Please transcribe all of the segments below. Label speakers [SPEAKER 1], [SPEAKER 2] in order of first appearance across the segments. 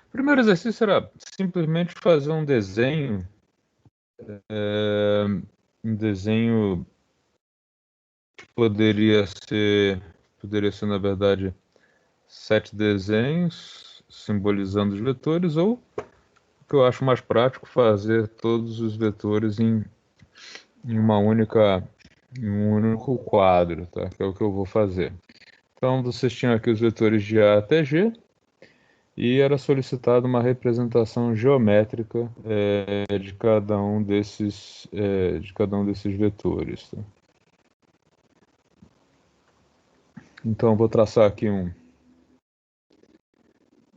[SPEAKER 1] O primeiro exercício era simplesmente fazer um desenho, um desenho que poderia ser, na verdade, 7 desenhos simbolizando os vetores, ou o que eu acho mais prático, fazer todos os vetores em um único quadro, tá? Que é o que eu vou fazer. Então, vocês tinham aqui os vetores de A até G, e era solicitada uma representação geométrica de cada um desses vetores. Tá? Então, vou traçar aqui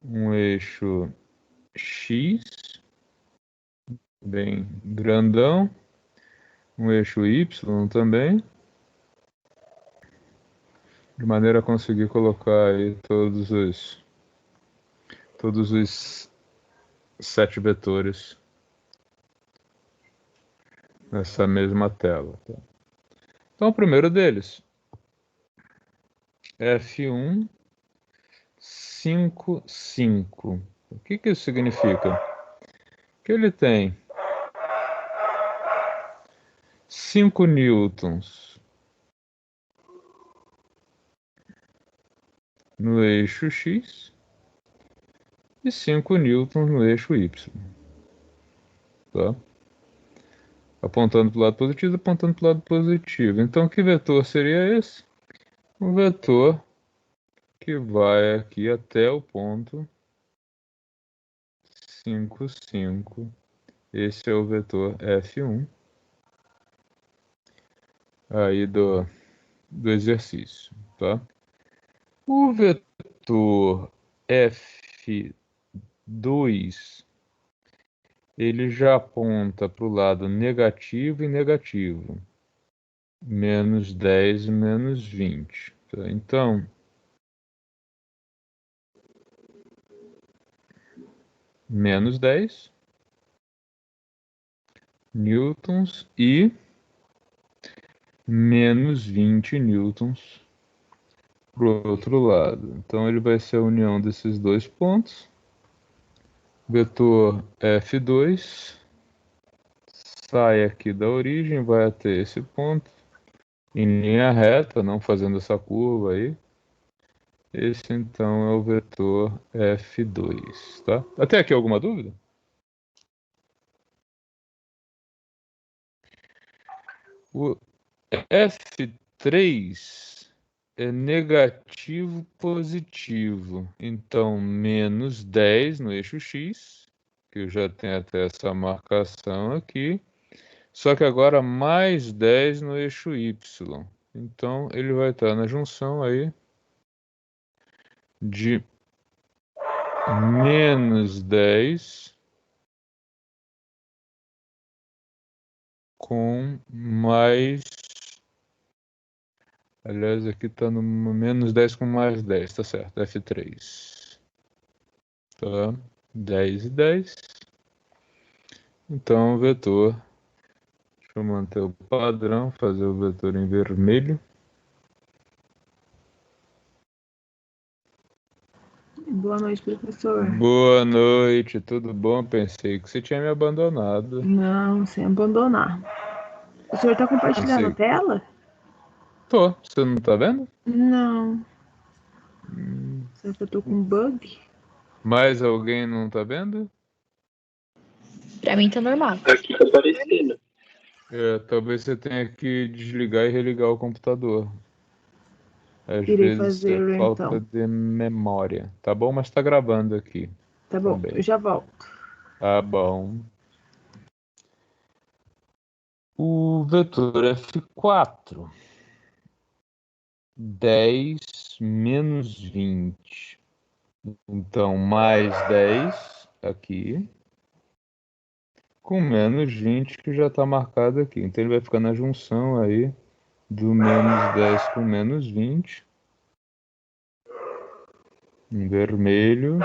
[SPEAKER 1] um eixo X, bem grandão, um eixo Y também, de maneira a conseguir colocar aí todos os 7 vetores nessa mesma tela. Tá? Então, o primeiro deles, F1, 5, 5. O que isso significa? Que ele tem 5 newtons no eixo X e 5 newtons no eixo Y. Tá? Apontando para o lado positivo e apontando para o lado positivo. Então, que vetor seria esse? Um vetor que vai aqui até o ponto 5, 5. Esse é o vetor F1 aí do exercício. Tá? O vetor F2 ele já aponta para o lado negativo e negativo. Menos 10 e menos 20. Tá? Então, menos 10 newtons e menos 20 newtons para o outro lado. Então, ele vai ser a união desses dois pontos. Vetor F2 sai aqui da origem, vai até esse ponto, em linha reta, não fazendo essa curva aí. Esse, então, é o vetor F2, tá? Até aqui alguma dúvida? O F3 é negativo positivo. Então, menos 10 no eixo X, que eu já tenho até essa marcação aqui. Só que agora mais 10 no eixo Y. Então, ele vai estar na junção aí de menos 10 com mais. Aliás, aqui está no menos 10 com mais 10, tá certo, F3. Tá, 10 e 10. Então, o vetor, deixa eu manter o padrão, fazer o vetor em vermelho.
[SPEAKER 2] Boa noite, professor.
[SPEAKER 1] Boa noite, tudo bom? Pensei que você tinha me abandonado.
[SPEAKER 2] Não, sem abandonar. O senhor está compartilhando a
[SPEAKER 1] Pensei,
[SPEAKER 2] tela?
[SPEAKER 1] tô, você não tá vendo?
[SPEAKER 2] Não. Será que eu tô com bug?
[SPEAKER 1] Mais alguém não tá vendo?
[SPEAKER 3] Pra mim tá normal.
[SPEAKER 4] Aqui tá aparecendo.
[SPEAKER 1] Talvez você tenha que desligar e religar o computador. Às
[SPEAKER 2] Irei
[SPEAKER 1] vezes é
[SPEAKER 2] fazer
[SPEAKER 1] falta
[SPEAKER 2] então.
[SPEAKER 1] de memória. Tá bom, mas tá gravando aqui.
[SPEAKER 2] Tá bom,
[SPEAKER 1] Também.
[SPEAKER 2] eu já volto.
[SPEAKER 1] Tá bom. O vetor F4, 10 menos 20. Então, mais 10 aqui, com menos 20 que já está marcado aqui. Então, ele vai ficar na junção aí do menos 10 com menos 20. Em vermelho.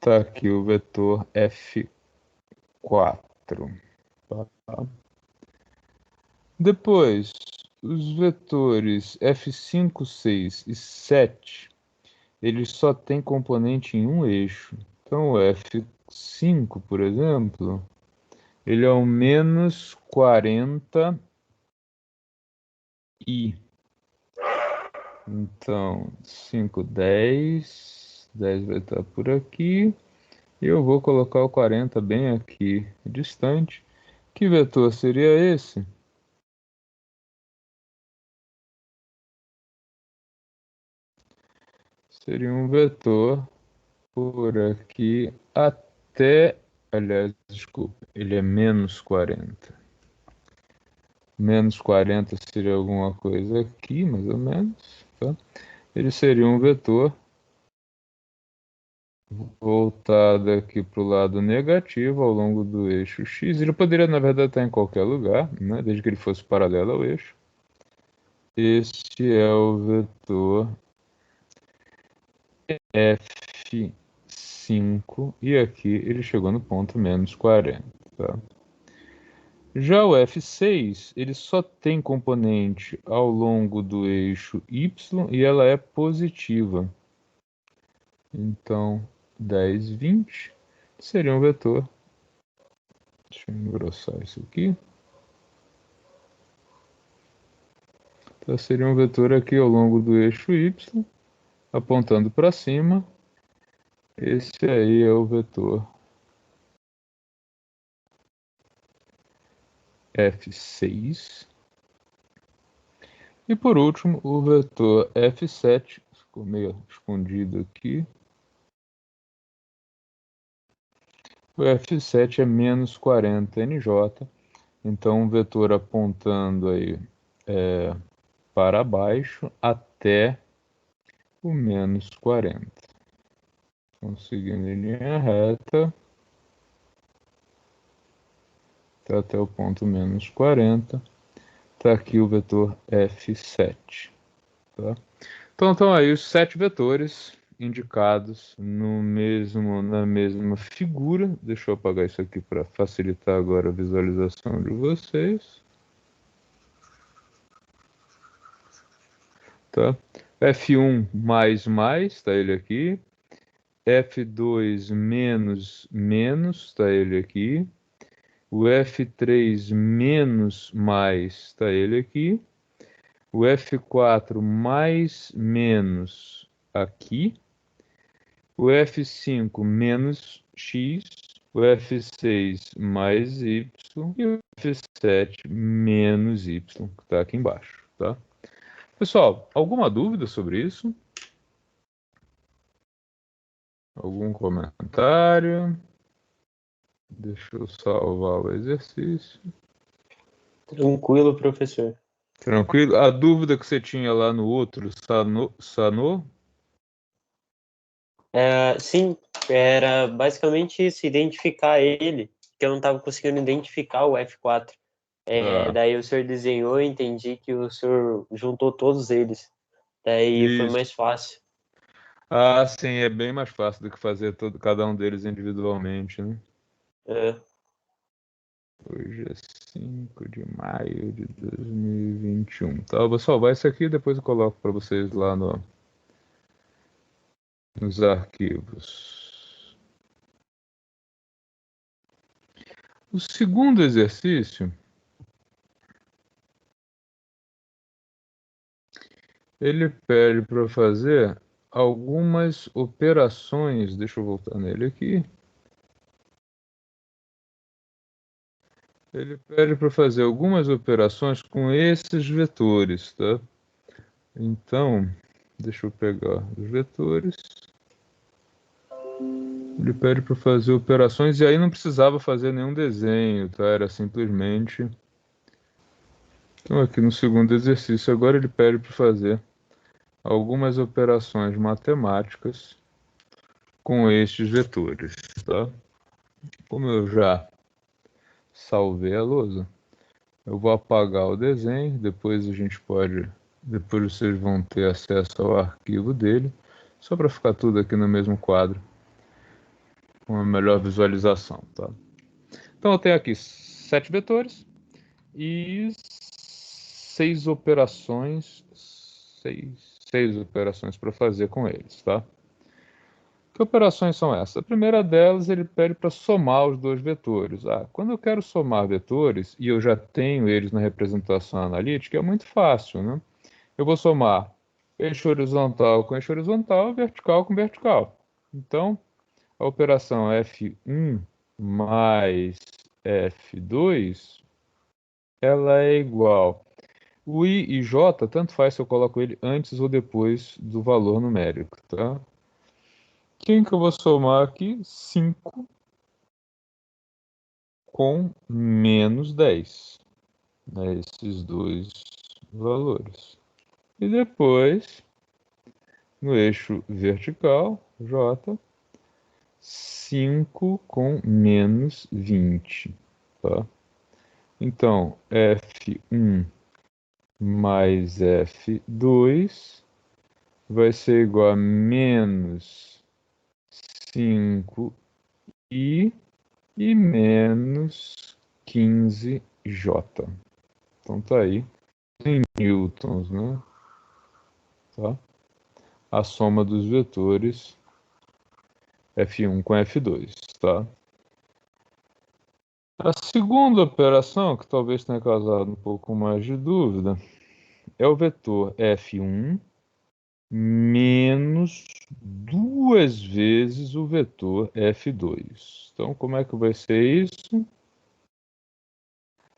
[SPEAKER 1] Tá aqui o vetor F4. Tá? Depois, os vetores F5, 6 e 7, eles só têm componente em um eixo. Então, o F5, por exemplo, ele é o menos 40i. Então, 5, 10. 10 vai estar por aqui. E eu vou colocar o 40 bem aqui, distante. Que vetor seria esse? Seria um vetor por aqui até... Aliás, desculpa, ele é menos 40. Menos 40 seria alguma coisa aqui, mais ou menos. Tá? Ele seria um vetor voltado aqui para o lado negativo ao longo do eixo X. Ele poderia, na verdade, estar em qualquer lugar, né? Desde que ele fosse paralelo ao eixo. Este é o vetor F5 e aqui ele chegou no ponto menos 40. Tá? Já o F6, ele só tem componente ao longo do eixo Y e ela é positiva. Então, 10, 20 seria um vetor. Deixa eu engrossar isso aqui. Então, seria um vetor aqui ao longo do eixo Y, apontando para cima. Esse aí é o vetor F6. E por último, o vetor F7, ficou meio escondido aqui. O F7 é menos 40 NJ, então um vetor apontando aí para baixo até o menos 40. Então, seguindo em linha reta, tá até o ponto menos 40. Está aqui o vetor F7. Tá? Então, estão aí os 7 vetores indicados na mesma figura. Deixa eu apagar isso aqui para facilitar agora a visualização de vocês. Tá? F1 mais, está ele aqui. F2 menos, está ele aqui. O F3 mais, está ele aqui. O F4 menos aqui. O F5 menos X. O F6 mais Y. E o F7 menos Y, que está aqui embaixo. Tá? Pessoal, alguma dúvida sobre isso? Algum comentário? Deixa eu salvar o exercício.
[SPEAKER 2] Tranquilo, professor.
[SPEAKER 1] Tranquilo? A dúvida que você tinha lá no outro, sanou?
[SPEAKER 2] Sim, era basicamente isso, identificar ele, que eu não estava conseguindo identificar o F4.
[SPEAKER 1] Tá.
[SPEAKER 2] Daí o senhor desenhou e entendi que o senhor juntou todos eles. Daí foi
[SPEAKER 1] Isso.
[SPEAKER 2] mais fácil.
[SPEAKER 1] Ah, sim, é bem mais fácil do que fazer cada um deles individualmente, né?
[SPEAKER 2] É,
[SPEAKER 1] Hoje é 5 de maio de 2021. Tá, eu vou salvar isso aqui e depois eu coloco para vocês lá nos arquivos. O segundo exercício, ele pede para fazer algumas operações. Deixa eu voltar nele aqui. Ele pede para fazer algumas operações com esses vetores, tá? Então, deixa eu pegar os vetores. Ele pede para fazer operações e aí não precisava fazer nenhum desenho, tá? Era simplesmente... Então, aqui no segundo exercício, agora ele pede para fazer algumas operações matemáticas com estes vetores, tá? Como eu já salvei a lousa, eu vou apagar o desenho, depois depois vocês vão ter acesso ao arquivo dele, só para ficar tudo aqui no mesmo quadro, com uma melhor visualização, tá? Então eu tenho aqui 7 vetores e seis operações para fazer com eles, tá? Que operações são essas? A primeira delas, ele pede para somar os dois vetores. Quando eu quero somar vetores, e eu já tenho eles na representação analítica, é muito fácil, né? Eu vou somar eixo horizontal com eixo horizontal, vertical com vertical. Então, a operação F1 mais F2, ela é igual. O I e J, tanto faz se eu coloco ele antes ou depois do valor numérico, tá? Quem que eu vou somar aqui? 5 com menos 10, né? Esses dois valores. E depois, no eixo vertical, J, 5 com menos 20, tá? Então, F1 mais F2 vai ser igual a menos 5 I e menos 15J. Então tá aí em newtons, né? Tá? A soma dos vetores F1 com F2, tá? A segunda operação, que talvez tenha causado um pouco mais de dúvida, é o vetor F1 menos duas vezes o vetor F2. Então, como é que vai ser isso?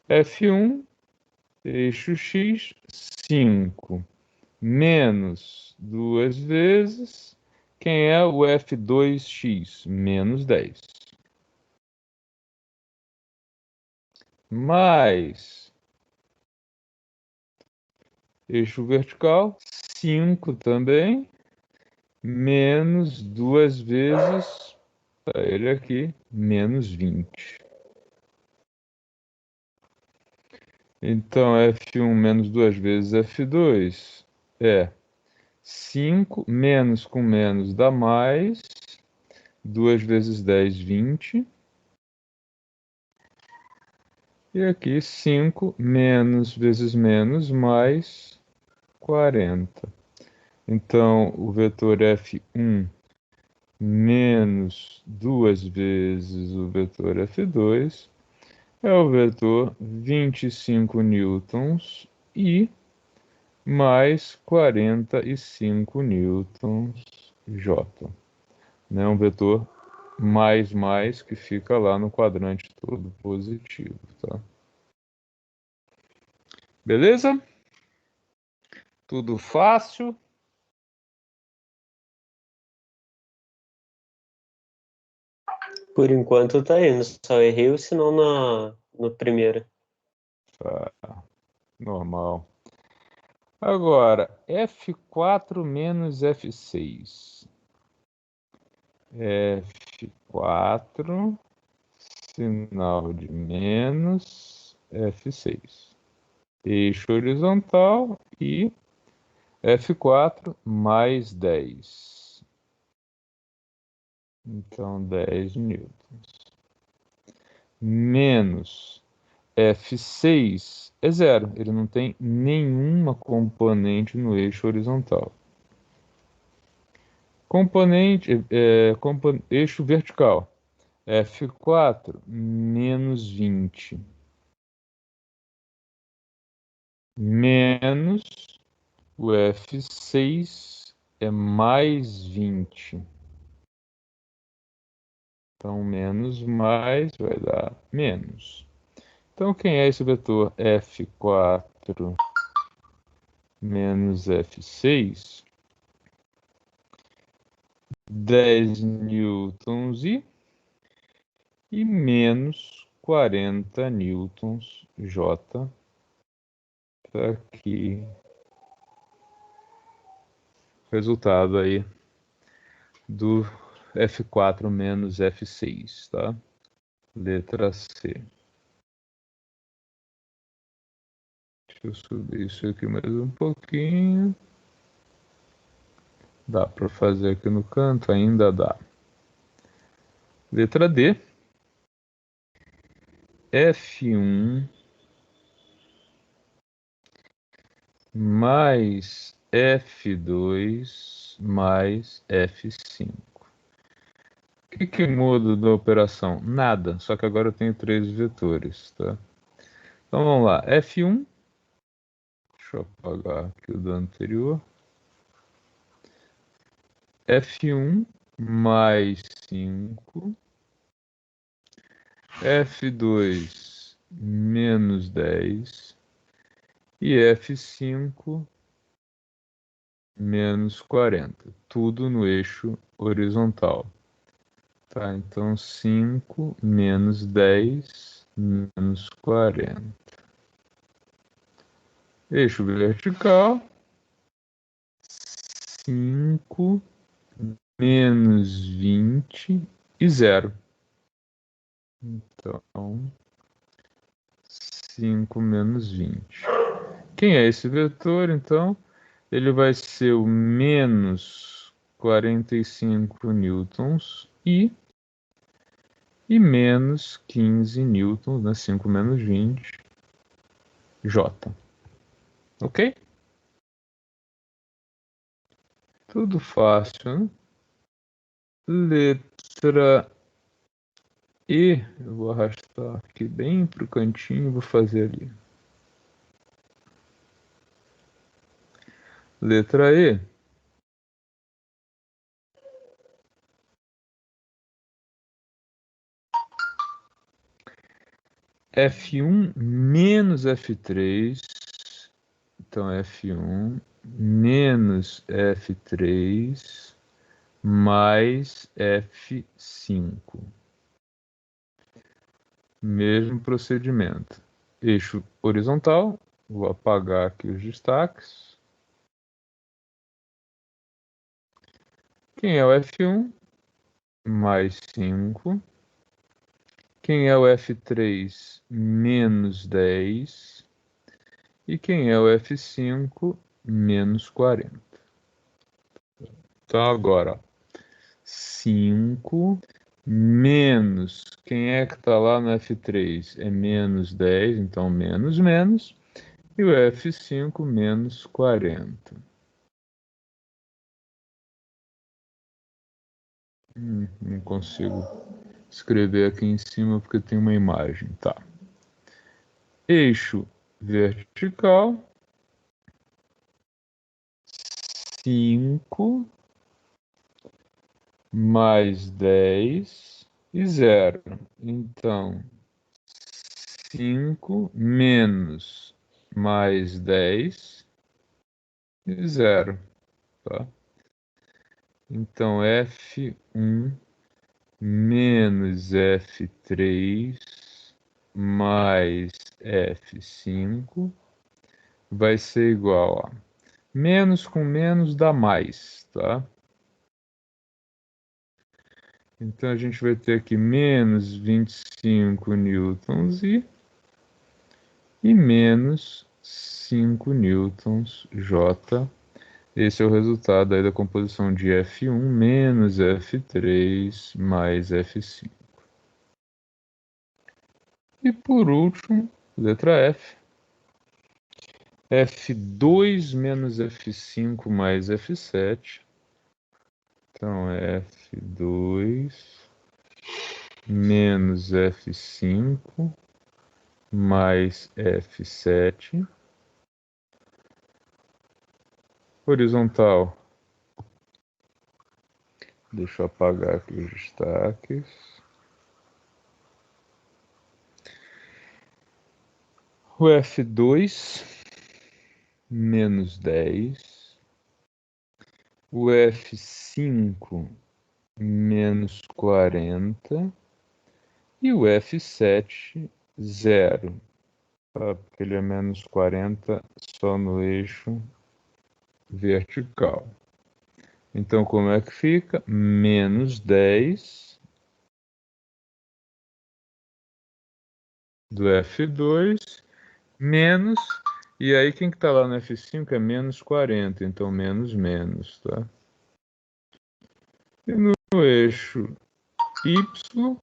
[SPEAKER 1] F1, eixo X, 5, menos duas vezes, quem é o F2x? Menos 10. Mais eixo vertical, 5 também, menos duas vezes, ele aqui, menos 20. Então, F1 menos duas vezes F2 é 5, menos com menos dá mais, 2 vezes 10, 20. E aqui 5 menos vezes menos mais 40. Então, o vetor F1 menos duas vezes o vetor F2 é o vetor 25 newtons e mais 45 newtons J. Né? Um vetor mais que fica lá no quadrante todo positivo, tá? Beleza? Tudo fácil?
[SPEAKER 2] Por enquanto tá indo, só errei o sinal no primeiro.
[SPEAKER 1] Tá, normal. Agora, F4 menos F6. F4, sinal de menos, F6. Eixo horizontal e F4 mais 10. Então, 10 newtons. Menos F6 é zero. Ele não tem nenhuma componente no eixo horizontal. Eixo vertical. F4 menos 20. Menos o F6 é mais 20. Então, menos mais vai dar menos. Então, quem é esse vetor F4 menos F6? 10 newtons e menos 40 newtons J. Tá aqui. Resultado aí do F4 menos F6, tá? Letra C. Deixa eu subir isso aqui mais um pouquinho. Dá para fazer aqui no canto? Ainda dá. Letra D. F1 mais F2 mais F5. O que muda da operação? Nada, só que agora eu tenho 3 vetores, tá? Então vamos lá, F1, deixa eu apagar aqui o do anterior. F1 mais 5, F2 menos 10 e F5 menos 40. Tudo no eixo horizontal. Tá, então 5 menos 10 menos 40. Eixo vertical, 5 menos 20 e 0. Então, 5 menos 20. Quem é esse vetor, então? Ele vai ser o menos 45 newtons e menos 15 newtons, né? 5 menos 20, J. Ok? Tudo fácil, né? Letra E, eu vou arrastar aqui bem para o cantinho, vou fazer ali. Letra E. F1 menos F3, então F1 menos F3 mais F5. Mesmo procedimento. Eixo horizontal, vou apagar aqui os destaques. Quem é o F1? Mais 5. Quem é o F3? Menos 10. E quem é o F5? Menos 40. Então agora, 5 menos, quem é que está lá no F3? É menos 10, então menos, menos. E o F5 menos 40. Não consigo escrever aqui em cima porque tem uma imagem, tá? Eixo vertical, 5 mais 10 e 0. Então, 5 menos mais 10 e 0, tá? Então, F1 menos F3 mais F5 vai ser igual a menos com menos dá mais, tá? Então a gente vai ter aqui menos 25 newtons e menos 5 newtons J. Esse é o resultado aí da composição de F1 menos F3 mais F5. E por último, letra F. F2 menos F5 mais F7. Então, F2 menos F5 mais F7. Horizontal. Deixa eu apagar aqui os destaques. O F2 menos 10. O F5 menos 40. E o F7, 0. Tá? Porque ele é menos 40 só no eixo vertical. Então, como é que fica? Menos 10 do F2, menos... E aí, quem que está lá no F5 é menos 40, então menos, menos, tá? E no eixo Y,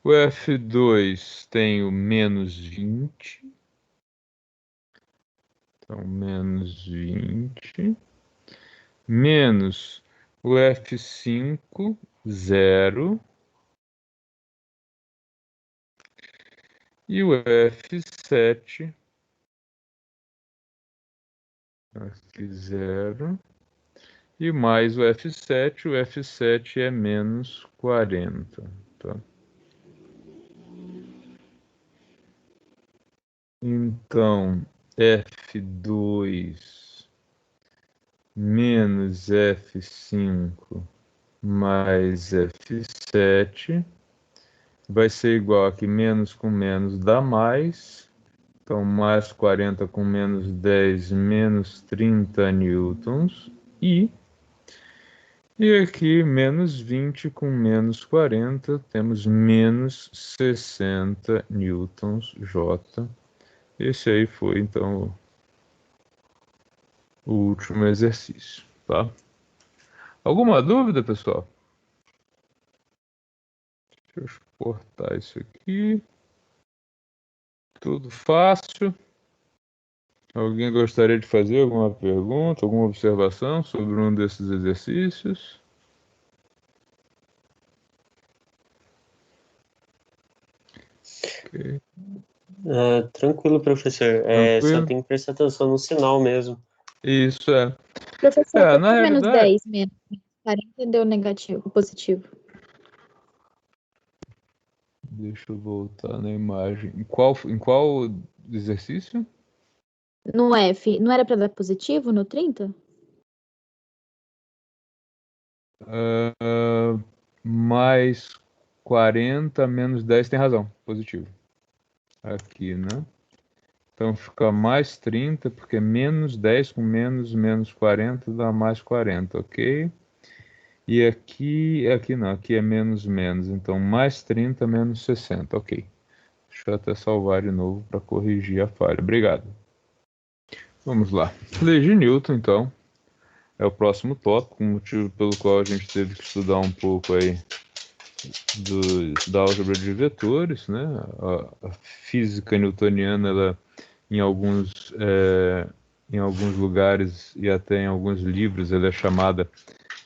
[SPEAKER 1] o F2 tem o menos 20, Então, menos 20, menos o F5, 0, e o F7, aqui 0, e mais o F7 é menos 40, tá? Então, F2 menos F5 mais F7 vai ser igual aqui, menos com menos dá mais. Então, mais 40 com menos 10, menos 30 newtons. E aqui, menos 20 com menos 40, temos menos 60 newtons J. Esse aí foi, então, o último exercício, tá? Alguma dúvida, pessoal? Deixa eu exportar isso aqui. Tudo fácil. Alguém gostaria de fazer alguma pergunta, alguma observação sobre um desses exercícios? Ok.
[SPEAKER 2] Tranquilo, professor. Só
[SPEAKER 1] Tranquilo?
[SPEAKER 2] tem que prestar atenção no sinal mesmo.
[SPEAKER 1] Isso é.
[SPEAKER 3] Professor, por
[SPEAKER 1] Na
[SPEAKER 3] que menos
[SPEAKER 1] realidade,
[SPEAKER 3] 10, menos 40 deu negativo, positivo?
[SPEAKER 1] deixa eu voltar na imagem. Em qual exercício?
[SPEAKER 3] No F, não era para dar positivo no 30?
[SPEAKER 1] Mais 40 menos 10 tem razão, positivo. Aqui, né? Então fica mais 30, porque menos 10 com menos 40 dá mais 40, ok? E aqui não, aqui é menos, então mais 30 menos 60, ok. Deixa eu até salvar de novo para corrigir a falha. Obrigado. Vamos lá. Lei de Newton, então, é o próximo tópico, o motivo pelo qual a gente teve que estudar um pouco aí da álgebra de vetores, né? A física newtoniana, ela, em alguns lugares e até em alguns livros, ela é chamada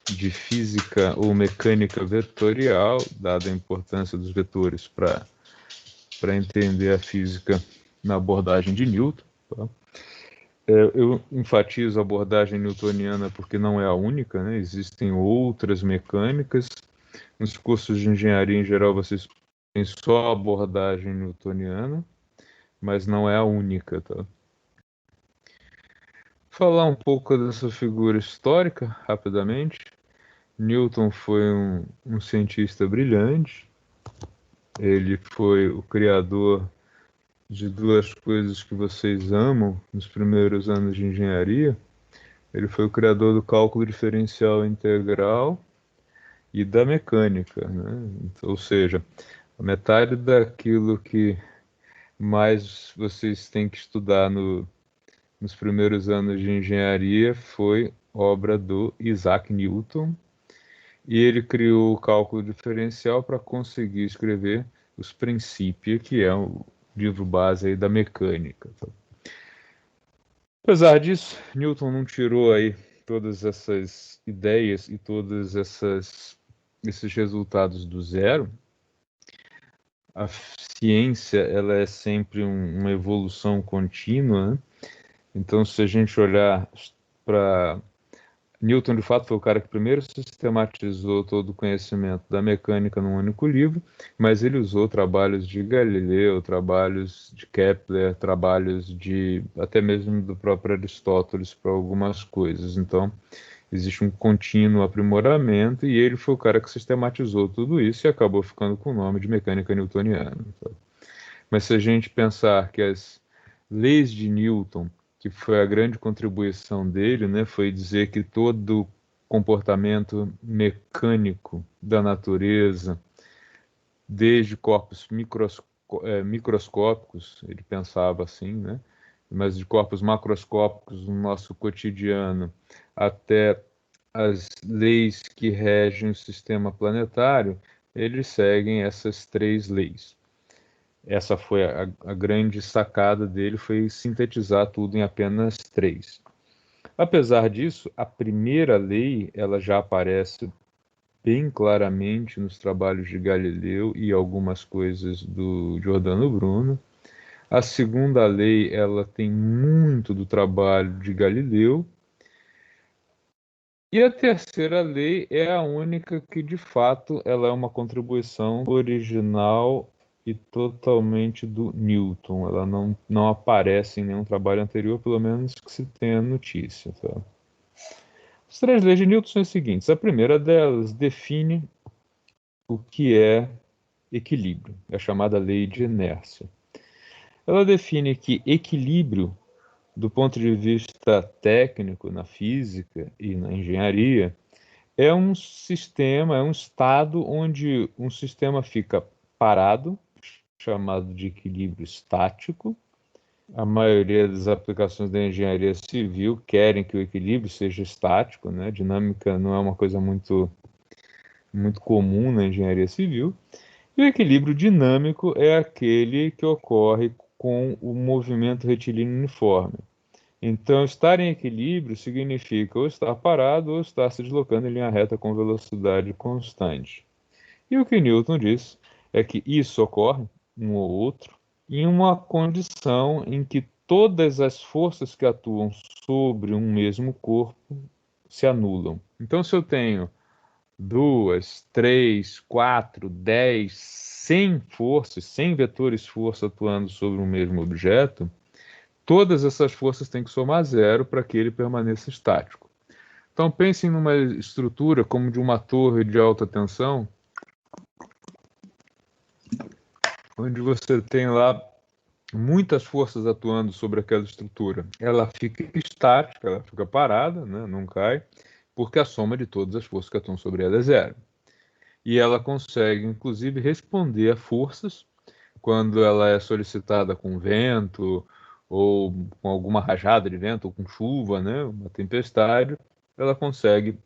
[SPEAKER 1] de física ou mecânica vetorial, dada a importância dos vetores para entender a física na abordagem de Newton. Tá? Eu enfatizo a abordagem newtoniana porque não é a única, né? Existem outras mecânicas. Nos cursos de engenharia, em geral, vocês têm só a abordagem newtoniana, mas não é a única. Tá? Falar um pouco dessa figura histórica, rapidamente. Newton foi um cientista brilhante. Ele foi o criador de duas coisas que vocês amam nos primeiros anos de engenharia. Ele foi o criador do cálculo diferencial integral e da mecânica, né? Então, ou seja, a metade daquilo que mais vocês têm que estudar nos primeiros anos de engenharia foi obra do Isaac Newton, e ele criou o cálculo diferencial para conseguir escrever os princípios, que é o livro base aí da mecânica. Tá? Apesar disso, Newton não tirou aí todas essas ideias e todos esses resultados do zero. A ciência, ela é sempre uma evolução contínua, né? Então, se a gente olhar para Newton, de fato, foi o cara que primeiro sistematizou todo o conhecimento da mecânica num único livro, mas ele usou trabalhos de Galileu, trabalhos de Kepler, trabalhos de até mesmo do próprio Aristóteles para algumas coisas. Então, existe um contínuo aprimoramento e ele foi o cara que sistematizou tudo isso e acabou ficando com o nome de mecânica newtoniana. Mas se a gente pensar que as leis de Newton, que foi a grande contribuição dele, né, foi dizer que todo comportamento mecânico da natureza, desde corpos microscópicos, ele pensava assim, né, mas de corpos macroscópicos no nosso cotidiano, até as leis que regem o sistema planetário, eles seguem essas três leis. Essa foi a grande sacada dele, foi sintetizar tudo em apenas 3. Apesar disso, a primeira lei ela já aparece bem claramente nos trabalhos de Galileu e algumas coisas do Giordano Bruno. A segunda lei ela tem muito do trabalho de Galileu. E a terceira lei é a única que, de fato, ela é uma contribuição original e totalmente do Newton. Ela não aparece em nenhum trabalho anterior, pelo menos que se tenha notícia. Tá? As 3 leis de Newton são as seguintes. A primeira delas define o que é equilíbrio, é a chamada lei de inércia. Ela define que equilíbrio, do ponto de vista técnico, na física e na engenharia, é um sistema, é um estado onde um sistema fica parado, chamado de equilíbrio estático. A maioria das aplicações da engenharia civil querem que o equilíbrio seja estático, né? Dinâmica não é uma coisa muito comum na engenharia civil. E o equilíbrio dinâmico é aquele que ocorre com o movimento retilíneo uniforme. Então, estar em equilíbrio significa ou estar parado ou estar se deslocando em linha reta com velocidade constante. E o que Newton diz é que isso ocorre, um ou outro, em uma condição em que todas as forças que atuam sobre um mesmo corpo se anulam. Então, se eu tenho 2, 3, 4, 10, 100 forças, 100 vetores força atuando sobre um mesmo objeto, todas essas forças têm que somar zero para que ele permaneça estático. Então pensem numa estrutura como de uma torre de alta tensão, onde você tem lá muitas forças atuando sobre aquela estrutura. Ela fica estática, ela fica parada, né, não cai, porque a soma de todas as forças que atuam sobre ela é zero. E ela consegue, inclusive, responder a forças quando ela é solicitada com vento ou com alguma rajada de vento ou com chuva, né, uma tempestade, ela consegue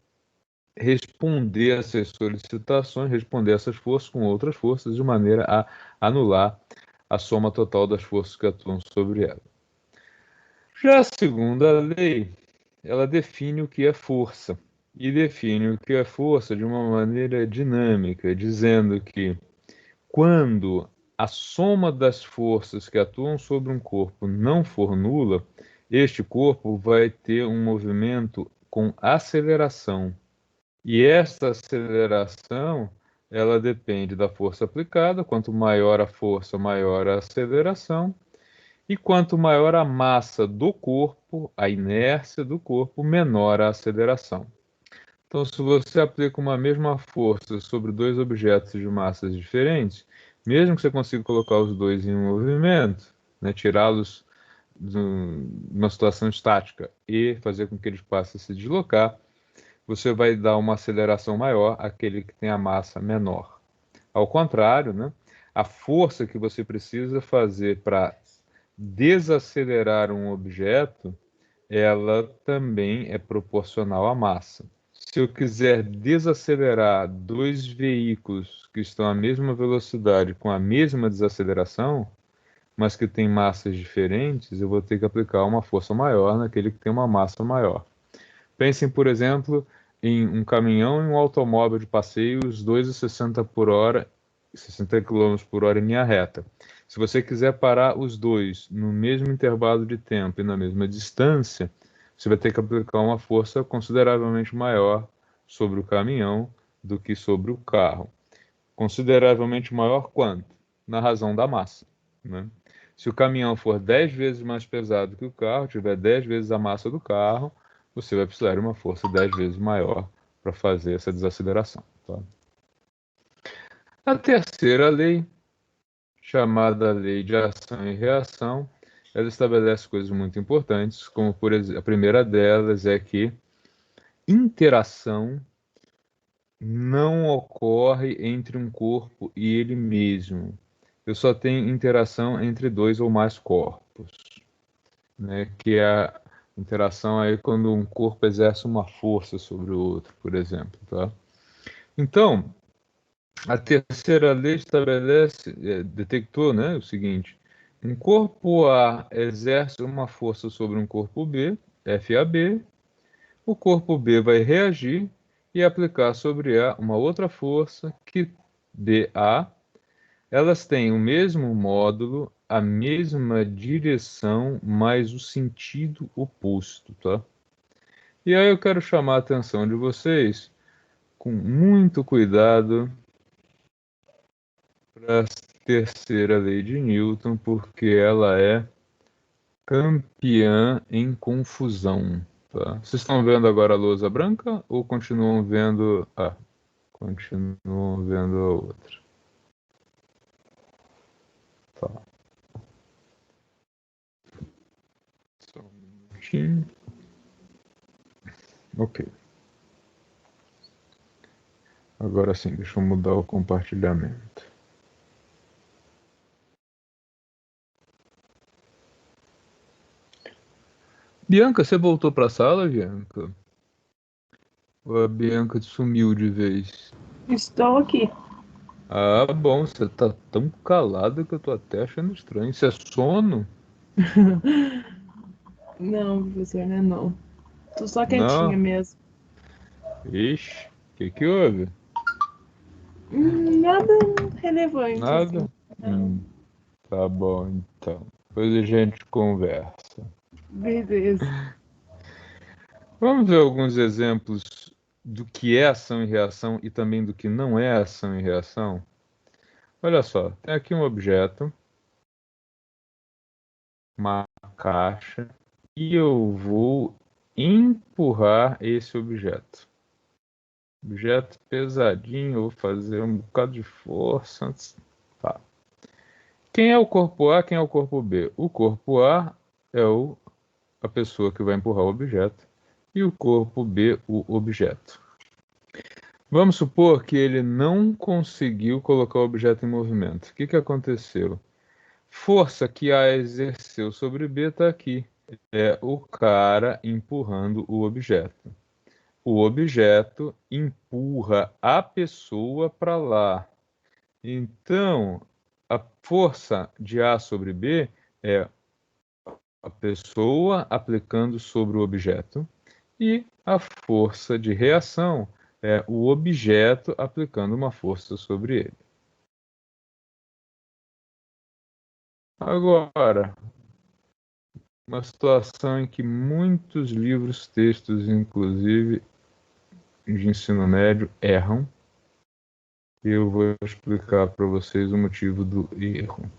[SPEAKER 1] responder a essas solicitações, responder a essas forças com outras forças de maneira a anular a soma total das forças que atuam sobre ela. Já a segunda lei, ela define o que é força e define o que é força de uma maneira dinâmica, dizendo que quando a soma das forças que atuam sobre um corpo não for nula, este corpo vai ter um movimento com aceleração. E esta aceleração, ela depende da força aplicada. Quanto maior a força, maior a aceleração. E quanto maior a massa do corpo, a inércia do corpo, menor a aceleração. Então, se você aplica uma mesma força sobre 2 objetos de massas diferentes, mesmo que você consiga colocar os dois em movimento, né, tirá-los de uma situação estática e fazer com que eles passem a se deslocar, você vai dar uma aceleração maior àquele que tem a massa menor. Ao contrário, né, a força que você precisa fazer para desacelerar um objeto, ela também é proporcional à massa. Se eu quiser desacelerar 2 veículos que estão à mesma velocidade com a mesma desaceleração, mas que têm massas diferentes, eu vou ter que aplicar uma força maior naquele que tem uma massa maior. Pensem, por exemplo, em um caminhão e um automóvel de passeio, os dois a 60 por hora, 60 km por hora em linha reta. Se você quiser parar os dois no mesmo intervalo de tempo e na mesma distância, você vai ter que aplicar uma força consideravelmente maior sobre o caminhão do que sobre o carro. Consideravelmente maior quanto? Na razão da massa, né? Se o caminhão for 10 vezes mais pesado que o carro, tiver 10 vezes a massa do carro, você vai precisar de uma força 10 vezes maior para fazer essa desaceleração. Tá? A terceira lei, chamada lei de ação e reação, ela estabelece coisas muito importantes, como por exemplo, a primeira delas é que interação não ocorre entre um corpo e ele mesmo. Eu só tenho interação entre 2 ou mais corpos, né? Que é a interação aí quando um corpo exerce uma força sobre o outro, por exemplo, tá? Então, A terceira lei estabelece, detectou, né, o seguinte: um corpo A exerce uma força sobre um corpo B, FAB, o corpo B vai reagir e aplicar sobre A uma outra força que DA. Elas têm o mesmo módulo, a mesma direção, mas o sentido oposto, tá? E aí eu quero chamar a atenção de vocês com muito cuidado para a terceira lei de Newton, porque ela é campeã em confusão, tá? Vocês estão vendo agora a lousa branca ou continuam vendo continuam vendo a outra? Tá. Só um minutinho. Ok. Agora sim, deixa eu mudar o compartilhamento. Bianca, você voltou para a sala, Bianca? Ou a Bianca sumiu de vez?
[SPEAKER 4] Estou aqui.
[SPEAKER 1] Ah, bom, você tá tão calada que eu tô até achando estranho. Isso é sono?
[SPEAKER 4] Não, professor, né? Não. Tô só quietinha
[SPEAKER 1] Não?
[SPEAKER 4] mesmo.
[SPEAKER 1] Ixi, o que houve?
[SPEAKER 4] Nada relevante, assim.
[SPEAKER 1] Nada?
[SPEAKER 4] Não.
[SPEAKER 1] Tá bom, então. Depois a gente conversa.
[SPEAKER 4] Beleza.
[SPEAKER 1] Vamos ver alguns exemplos do que é ação e reação e também do que não é ação e reação? Olha só, tem aqui um objeto, uma caixa, e eu vou empurrar esse objeto. Objeto pesadinho, eu vou fazer um bocado de força. Tá. Quem é o corpo A, quem é o corpo B? O corpo A é a pessoa que vai empurrar o objeto e o corpo B, o objeto. Vamos supor que ele não conseguiu colocar o objeto em movimento. O que aconteceu? Força que A exerceu sobre B está aqui. É o cara empurrando o objeto. O objeto empurra a pessoa para lá. Então, a força de A sobre B é a pessoa aplicando sobre o objeto e a força de reação é o objeto aplicando uma força sobre ele. Agora, uma situação em que muitos livros, textos, inclusive de ensino médio, erram. E eu vou explicar para vocês o motivo do erro.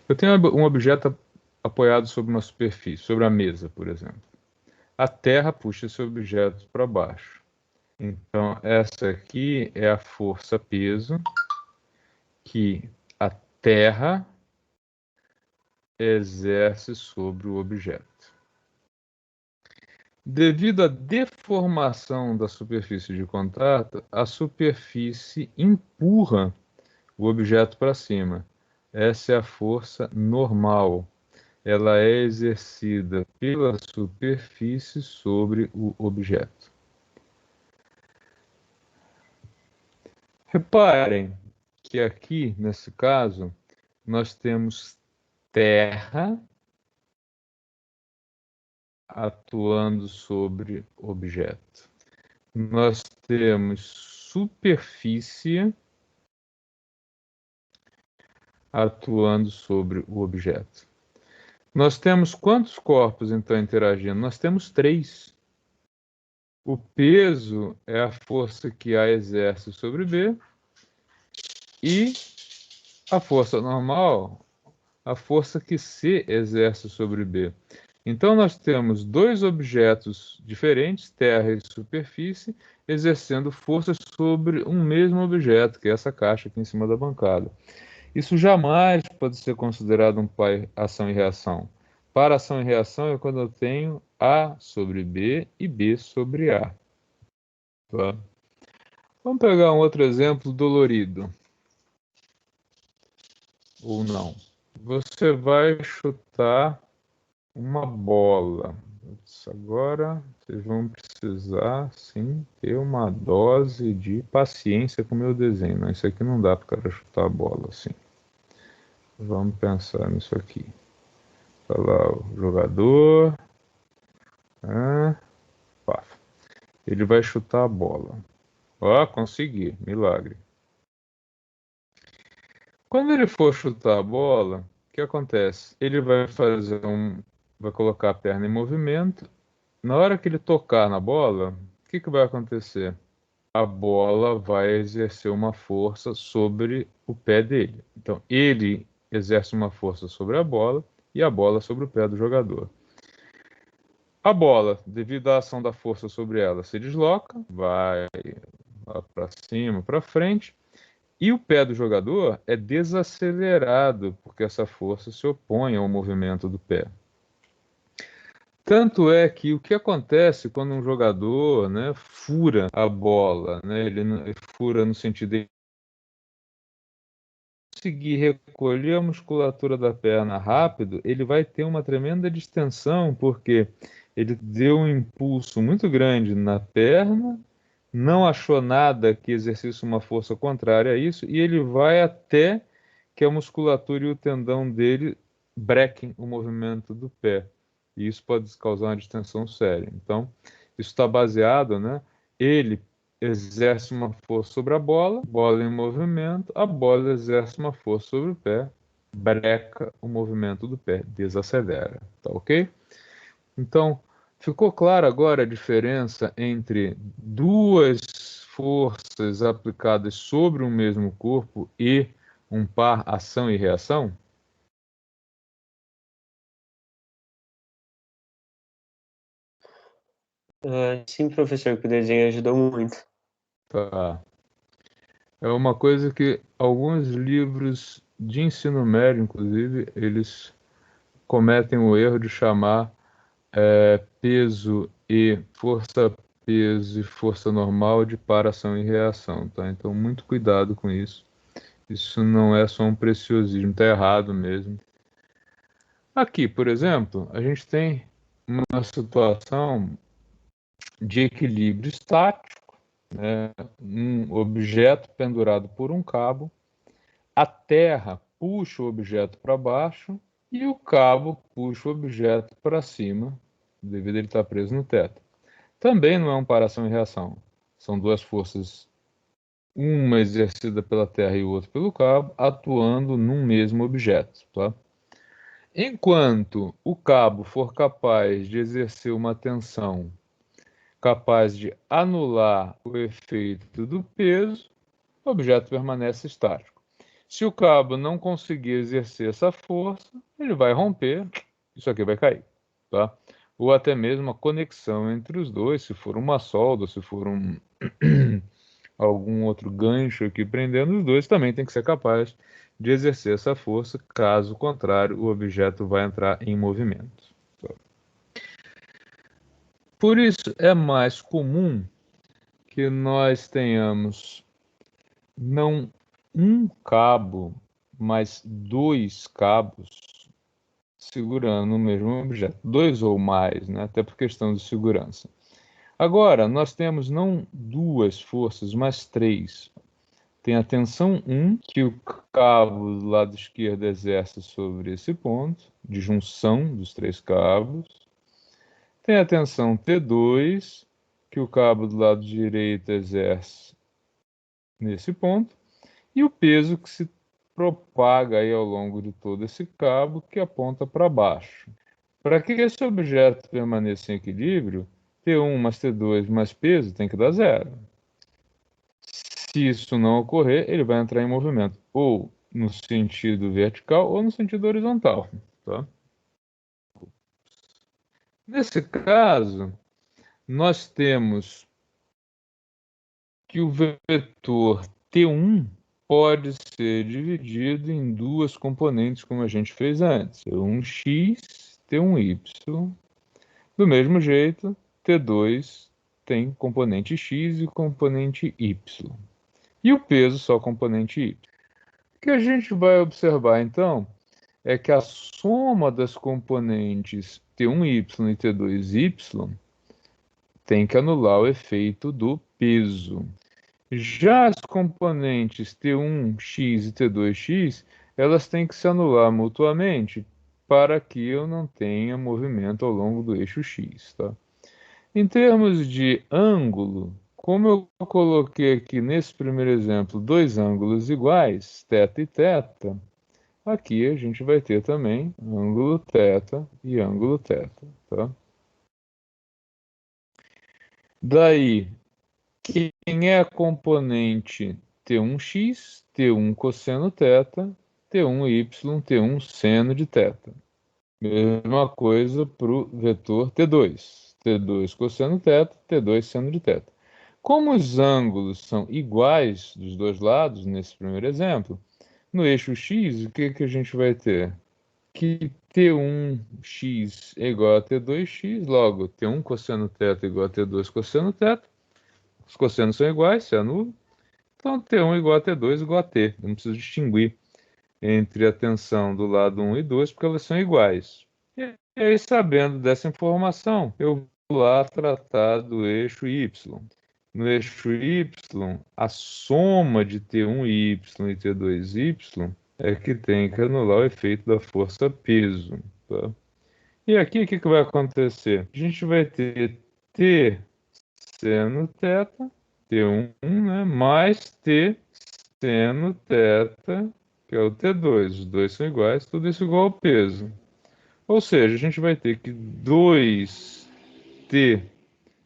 [SPEAKER 1] Eu tenho um objeto apoiado sobre uma superfície, sobre a mesa, por exemplo. A Terra puxa esse objeto para baixo. Então, essa aqui é a força-peso que a Terra exerce sobre o objeto. Devido à deformação da superfície de contato, a superfície empurra o objeto para cima. Essa é a força normal. Ela é exercida pela superfície sobre o objeto. Reparem que aqui, nesse caso, nós temos terra atuando sobre objeto. Nós temos superfície atuando sobre o objeto. Nós temos quantos corpos, então, interagindo? Nós temos 3. O peso é a força que A exerce sobre B e a força normal, a força que C exerce sobre B. Então, nós temos 2 objetos diferentes, terra e superfície, exercendo forças sobre um mesmo objeto, que é essa caixa aqui em cima da bancada. Isso jamais pode ser considerado um par ação e reação. Para ação e reação é quando eu tenho A sobre B e B sobre A. Tá? Vamos pegar um outro exemplo dolorido. Ou não. Você vai chutar uma bola. Agora vocês vão precisar, sim, ter uma dose de paciência com o meu desenho. Não, isso aqui não dá para o cara chutar a bola assim. Vamos pensar nisso aqui. Tá lá o jogador. Pá. Ele vai chutar a bola. Ó, consegui. Milagre. Quando ele for chutar a bola, o que acontece? Ele vai vai colocar a perna em movimento. Na hora que ele tocar na bola, o que vai acontecer? A bola vai exercer uma força sobre o pé dele. Então, ele exerce uma força sobre a bola e a bola sobre o pé do jogador. A bola, devido à ação da força sobre ela, se desloca, vai lá para cima, para frente, e o pé do jogador é desacelerado, porque essa força se opõe ao movimento do pé. Tanto é que o que acontece quando um jogador, né, fura a bola, né, ele fura no sentido de conseguir recolher a musculatura da perna rápido, ele vai ter uma tremenda distensão, porque ele deu um impulso muito grande na perna, não achou nada que exercesse uma força contrária a isso, e ele vai até que a musculatura e o tendão dele brequem o movimento do pé. E isso pode causar uma distensão séria. Então, isso está baseado, né? Ele exerce uma força sobre a bola em movimento, a bola exerce uma força sobre o pé, breca o movimento do pé, desacelera, tá ok? Então, ficou clara agora a diferença entre duas forças aplicadas sobre o mesmo corpo e um par ação e reação?
[SPEAKER 2] Sim, professor, que o desenho ajudou muito.
[SPEAKER 1] Tá. É uma coisa que alguns livros de ensino médio, inclusive, eles cometem o erro de chamar peso e força normal de paração e reação, tá? Então, muito cuidado com isso. Isso não é só um preciosismo, tá errado mesmo. Aqui, por exemplo, a gente tem uma situação de equilíbrio estático, né? Um objeto pendurado por um cabo, a terra puxa o objeto para baixo e o cabo puxa o objeto para cima, devido a ele estar preso no teto. Também não é um paração e reação. São duas forças, uma exercida pela terra e outra pelo cabo, atuando num mesmo objeto, tá? Enquanto o cabo for capaz de exercer uma tensão capaz de anular o efeito do peso, o objeto permanece estático. Se o cabo não conseguir exercer essa força, ele vai romper, isso aqui vai cair, tá? Ou até mesmo a conexão entre os dois, se for uma solda, se for algum outro gancho aqui prendendo os dois, também tem que ser capaz de exercer essa força, caso contrário, o objeto vai entrar em movimento. Por isso, é mais comum que nós tenhamos não um cabo, mas dois cabos segurando o mesmo objeto, dois ou mais, né? Até por questão de segurança. Agora, nós temos não duas forças, mas três. Tem a tensão 1, que o cabo do lado esquerdo exerce sobre esse ponto, de junção dos três cabos. Tem a tensão T2, que o cabo do lado direito exerce nesse ponto. E o peso que se propaga aí ao longo de todo esse cabo que aponta para baixo. Para que esse objeto permaneça em equilíbrio, T1 mais T2 mais peso tem que dar zero. Se isso não ocorrer, ele vai entrar em movimento ou no sentido vertical ou no sentido horizontal. Tá? Nesse caso, nós temos que o vetor T1 pode ser dividido em duas componentes, como a gente fez antes. T1x, T1y. Do mesmo jeito, T2 tem componente x e componente y. E o peso só componente y. O que a gente vai observar, então, é que a soma das componentes T1y e T2y tem que anular o efeito do peso. Já as componentes T1x e T2x, elas têm que se anular mutuamente para que eu não tenha movimento ao longo do eixo x, tá? Em termos de ângulo, como eu coloquei aqui nesse primeiro exemplo dois ângulos iguais, θ e θ, aqui a gente vai ter também ângulo θ e ângulo θ, tá? Daí, quem é a componente T1x, T1 cosseno θ, T1y, T1 seno de θ. Mesma coisa para o vetor T2. T2 cosseno θ, T2 seno de θ. Como os ângulos são iguais dos dois lados, nesse primeiro exemplo, no eixo x, o que a gente vai ter? Que T1x é igual a T2x, logo T1 cosseno θ igual a T2 cosseno θ. Os cossenos são iguais, se anula. Então, T1 igual a T2 igual a T. Eu não preciso distinguir entre a tensão do lado 1 e 2, porque elas são iguais. E aí, sabendo dessa informação, eu vou lá tratar do eixo Y. No eixo Y, a soma de T1y e T2y é que tem que anular o efeito da força-peso. Tá? E aqui, o que vai acontecer? A gente vai ter T seno θ, T1, né, mais T seno θ, que é o T2. Os dois são iguais, tudo isso igual ao peso. Ou seja, a gente vai ter que 2T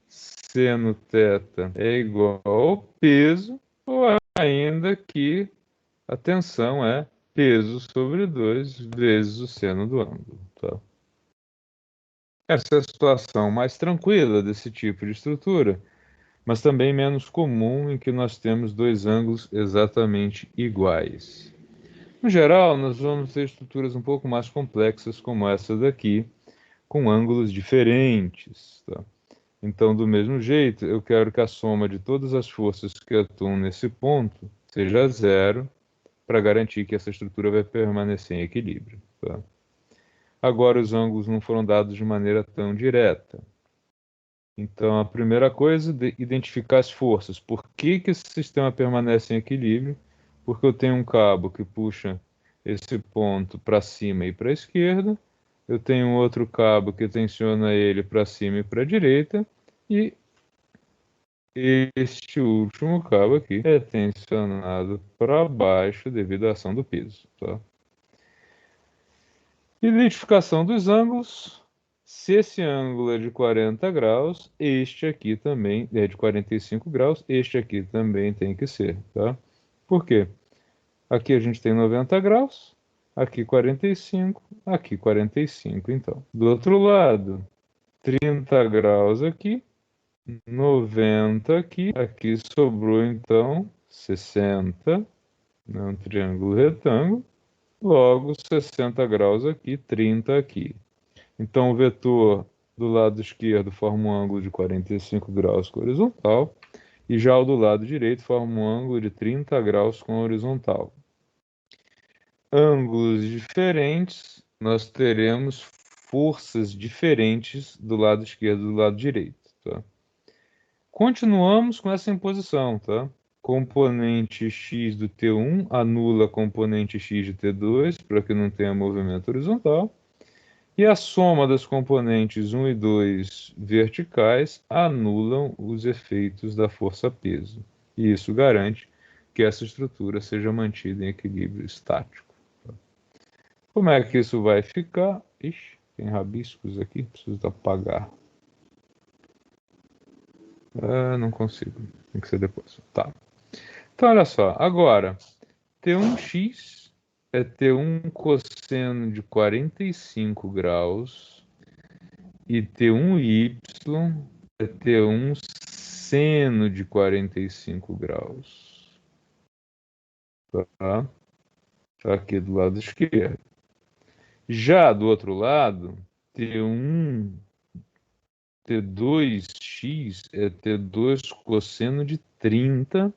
[SPEAKER 1] seno θ é igual ao peso, ou ainda que a tensão é peso sobre 2 vezes o seno do ângulo. Tá? Essa é a situação mais tranquila desse tipo de estrutura, mas também menos comum, em que nós temos dois ângulos exatamente iguais. No geral, nós vamos ter estruturas um pouco mais complexas, como essa daqui, com ângulos diferentes. Tá? Então, do mesmo jeito, eu quero que a soma de todas as forças que atuam nesse ponto seja zero, para garantir que essa estrutura vai permanecer em equilíbrio. Tá? Agora, os ângulos não foram dados de maneira tão direta. Então, a primeira coisa é identificar as forças. Por que esse sistema permanece em equilíbrio? Porque eu tenho um cabo que puxa esse ponto para cima e para a esquerda, eu tenho um outro cabo que tensiona ele para cima e para a direita, e este último cabo aqui é tensionado para baixo devido à ação do peso. Tá? Identificação dos ângulos. Se esse ângulo é de 40 graus, este aqui também é de 45 graus, este aqui também tem que ser, tá? Por quê? Aqui a gente tem 90 graus, aqui 45, aqui 45, então. Do outro lado, 30 graus aqui, 90 aqui, aqui sobrou então 60, né, um triângulo retângulo, logo 60 graus aqui, 30 aqui. Então, o vetor do lado esquerdo forma um ângulo de 45 graus com a horizontal, e já o do lado direito forma um ângulo de 30 graus com a horizontal. Ângulos diferentes, nós teremos forças diferentes do lado esquerdo e do lado direito. Tá? Continuamos com essa imposição. Tá? Componente x do T1 anula a componente x de T2 para que não tenha movimento horizontal. E a soma das componentes 1 e 2 verticais anulam os efeitos da força-peso. E isso garante que essa estrutura seja mantida em equilíbrio estático. Como é que isso vai ficar? Ixi, tem rabiscos aqui, preciso apagar. Não consigo, tem que ser depois. Tá. Então, olha só, agora, T1x é T1 cosseno de 45 graus e T1y é T1 seno de 45 graus. Tá? Aqui do lado esquerdo. Já do outro lado, T2x é T2 cosseno de 30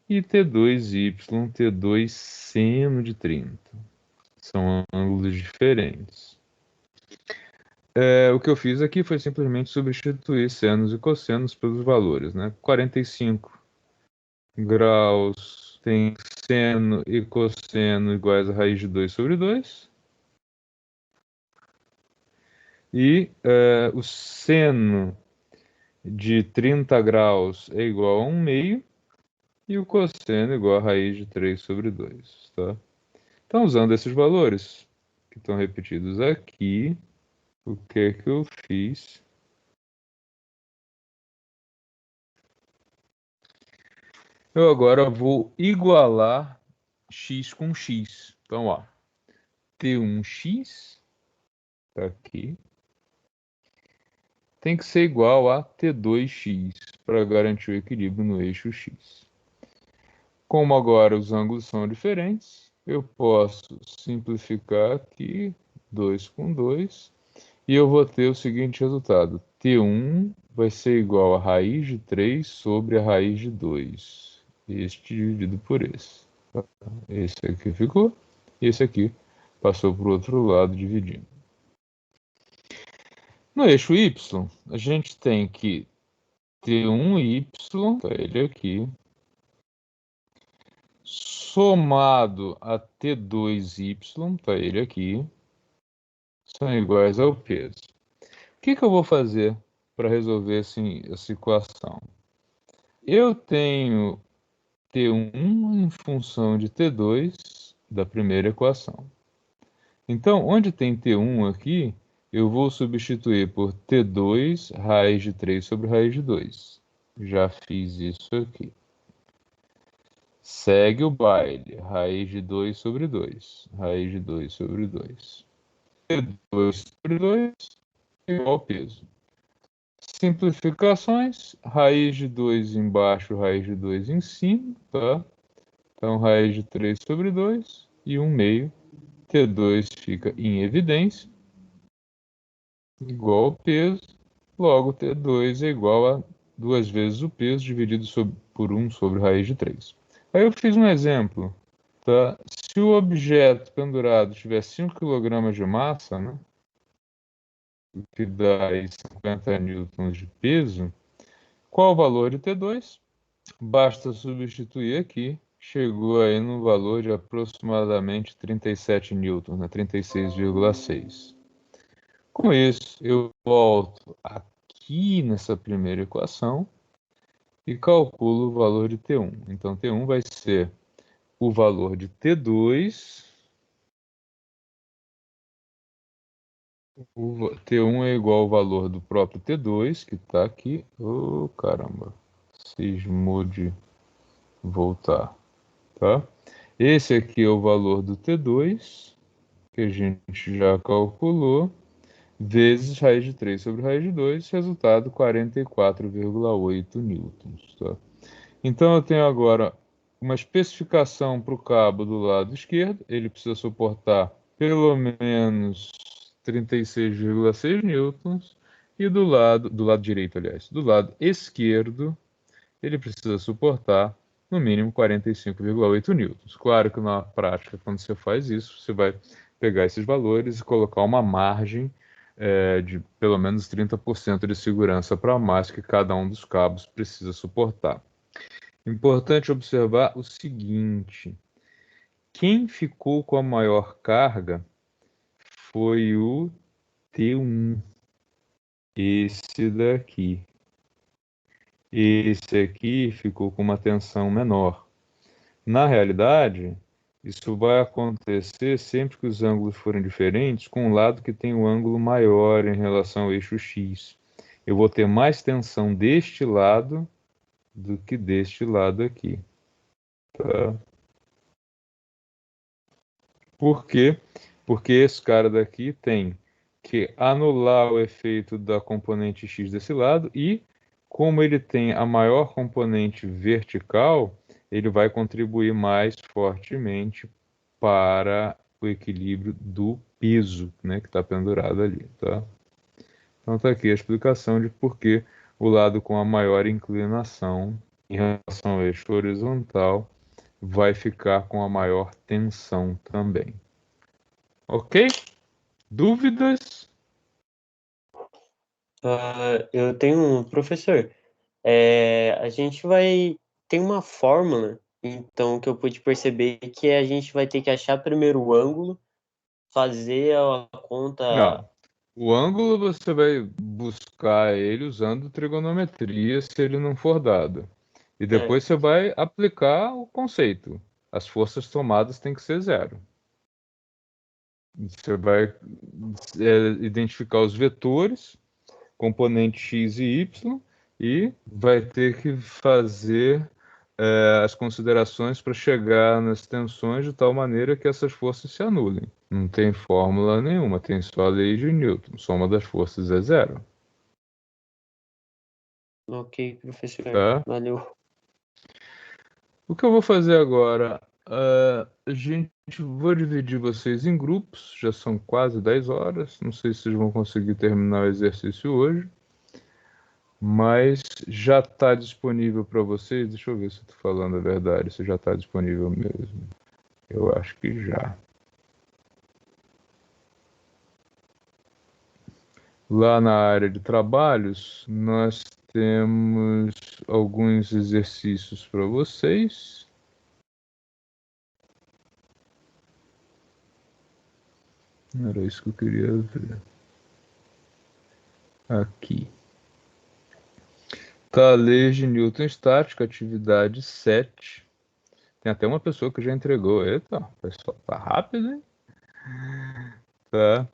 [SPEAKER 1] e T2y, T2 seno de 30. São ângulos diferentes. o que eu fiz aqui foi simplesmente substituir senos e cossenos pelos valores, né? 45 graus tem seno e cosseno iguais a raiz de 2 sobre 2. E o seno de 30 graus é igual a 1 meio. E o cosseno é igual a raiz de 3 sobre 2, tá? Então, usando esses valores que estão repetidos aqui, o que é que eu fiz? Eu agora vou igualar x com x. Então, ó, T1x, tá aqui, tem que ser igual a T2x para garantir o equilíbrio no eixo x. Como agora os ângulos são diferentes, eu posso simplificar aqui 2 com 2 e eu vou ter o seguinte resultado. T1 vai ser igual a raiz de 3 sobre a raiz de 2. Este dividido por esse. Esse aqui ficou, e esse aqui passou para o outro lado dividindo. No eixo y, a gente tem que T1y, tá ele aqui, somado a T2y, tá ele aqui, são iguais ao peso. O que eu vou fazer para resolver essa equação? Eu tenho T1 em função de T2 da primeira equação. Então, onde tem T1 aqui, eu vou substituir por T2 raiz de 3 sobre raiz de 2. Já fiz isso aqui. Segue o baile. Raiz de 2 sobre 2. Raiz de 2 sobre 2. T2 sobre 2 igual ao peso. Simplificações. Raiz de 2 embaixo, raiz de 2 em cima. Tá? Então, raiz de 3 sobre 2 e 1 meio. T2 fica em evidência. Igual ao peso. Logo, T2 é igual a 2 vezes o peso dividido por 1 sobre raiz de 3. Aí eu fiz um exemplo. Tá? Se o objeto pendurado tiver 5 kg de massa, né, o que dá aí 50 newtons de peso, qual o valor de T2? Basta substituir aqui. Chegou aí no valor de aproximadamente 37 newtons, né, 36,6. Com isso, eu volto aqui nessa primeira equação e calculo o valor de T1. Então, T1 vai ser o valor de T2. O T1 é igual ao valor do próprio T2, que está aqui. Oh, caramba. Cismou de voltar. Tá? Esse aqui é o valor do T2, que a gente já calculou, vezes raiz de 3 sobre raiz de 2, resultado 44,8 newtons. Tá? Então, eu tenho agora uma especificação para o cabo do lado esquerdo. Ele precisa suportar pelo menos 36,6 newtons. E do lado direito, aliás, do lado esquerdo, ele precisa suportar no mínimo 45,8 newtons. Claro que na prática, quando você faz isso, você vai pegar esses valores e colocar uma margem de pelo menos 30% de segurança para a massa que cada um dos cabos precisa suportar. Importante observar o seguinte: quem ficou com a maior carga foi o T1, esse daqui. Esse aqui ficou com uma tensão menor. Na realidade, isso vai acontecer sempre que os ângulos forem diferentes, com o lado que tem o ângulo maior em relação ao eixo X. Eu vou ter mais tensão deste lado do que deste lado aqui. Tá? Por quê? Porque esse cara daqui tem que anular o efeito da componente X desse lado e, como ele tem a maior componente vertical, ele vai contribuir mais fortemente para o equilíbrio do peso, né, que está pendurado ali. Tá? Então está aqui a explicação de por que o lado com a maior inclinação em relação ao eixo horizontal vai ficar com a maior tensão também. Ok? Dúvidas?
[SPEAKER 2] Eu tenho um professor. A gente vai. Tem uma fórmula, então, que eu pude perceber que a gente vai ter que achar primeiro o ângulo, fazer a conta.
[SPEAKER 1] Não. O ângulo você vai buscar ele usando trigonometria se ele não for dado. E depois
[SPEAKER 2] Certo.
[SPEAKER 1] você vai aplicar o conceito. As forças tomadas têm que ser zero. Você vai identificar os vetores, componente x e y, e vai ter que fazer as considerações para chegar nas tensões de tal maneira que essas forças se anulem. Não tem fórmula nenhuma, tem só a lei de Newton. Soma das forças é zero.
[SPEAKER 2] Ok, professor.
[SPEAKER 1] Tá?
[SPEAKER 2] Valeu.
[SPEAKER 1] O que eu vou fazer agora? Vou dividir vocês em grupos, já são quase 10 horas. Não sei se vocês vão conseguir terminar o exercício hoje, mas já está disponível para vocês. Deixa eu ver se estou falando a verdade, se já está disponível mesmo. Eu acho que já. Lá na área de trabalhos, nós temos alguns exercícios para vocês. Era isso que eu queria ver. Aqui. Tá, lei de Newton estática, atividade 7. Tem até uma pessoa que já entregou. Eita, pessoal, tá rápido, hein? Tá.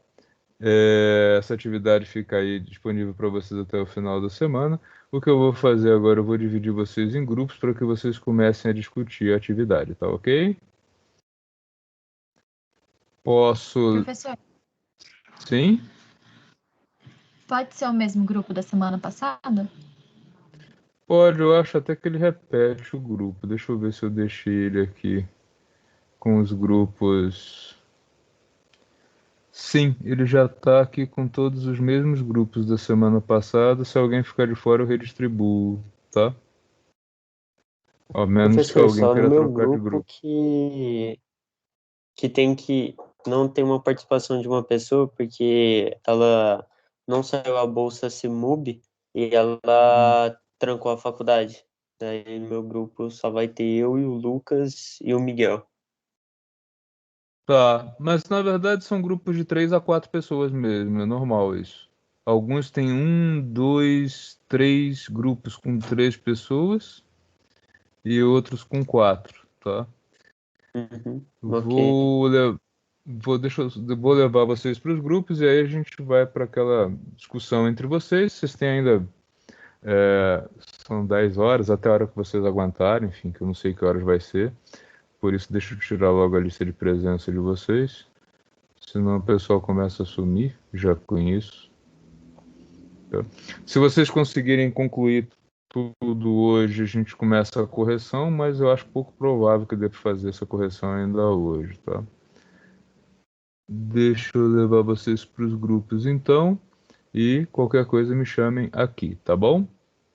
[SPEAKER 1] Essa atividade fica aí disponível para vocês até o final da semana. O que eu vou fazer agora, eu vou dividir vocês em grupos para que vocês comecem a discutir a atividade, tá ok? Posso.
[SPEAKER 3] Professor,
[SPEAKER 1] Sim?
[SPEAKER 3] pode ser o mesmo grupo da semana passada?
[SPEAKER 1] Pode, eu acho até que ele repete o grupo. Deixa eu ver se eu deixei ele aqui com os grupos. Sim, ele já está aqui com todos os mesmos grupos da semana passada. Se alguém ficar de fora, eu redistribuo, tá? Ao menos que
[SPEAKER 2] Professor,
[SPEAKER 1] alguém
[SPEAKER 2] só no
[SPEAKER 1] queira
[SPEAKER 2] meu
[SPEAKER 1] trocar de
[SPEAKER 2] grupo
[SPEAKER 1] grupo.
[SPEAKER 2] que tem que não tem uma participação de uma pessoa porque ela não saiu a bolsa Simub e ela trancou a faculdade. Daí no meu grupo só vai ter eu e o Lucas e o Miguel.
[SPEAKER 1] Tá, mas na verdade são grupos de 3 a 4 pessoas mesmo, é normal isso. Alguns têm 3 grupos com 3 pessoas e outros com 4, tá?
[SPEAKER 2] Uhum, ok.
[SPEAKER 1] Vou, le- vou levar vocês para os grupos e aí a gente vai para aquela discussão entre vocês. Vocês têm ainda, é, são 10 horas, até a hora que vocês aguentarem, enfim, que eu não sei que horas vai ser. Por isso, deixa eu tirar logo a lista de presença de vocês. Senão o pessoal começa a sumir, já com isso. Tá? Se vocês conseguirem concluir tudo hoje, a gente começa a correção, mas eu acho pouco provável que dê para fazer essa correção ainda hoje, tá? Deixa eu levar vocês para os grupos então, e qualquer coisa me chamem aqui, tá bom?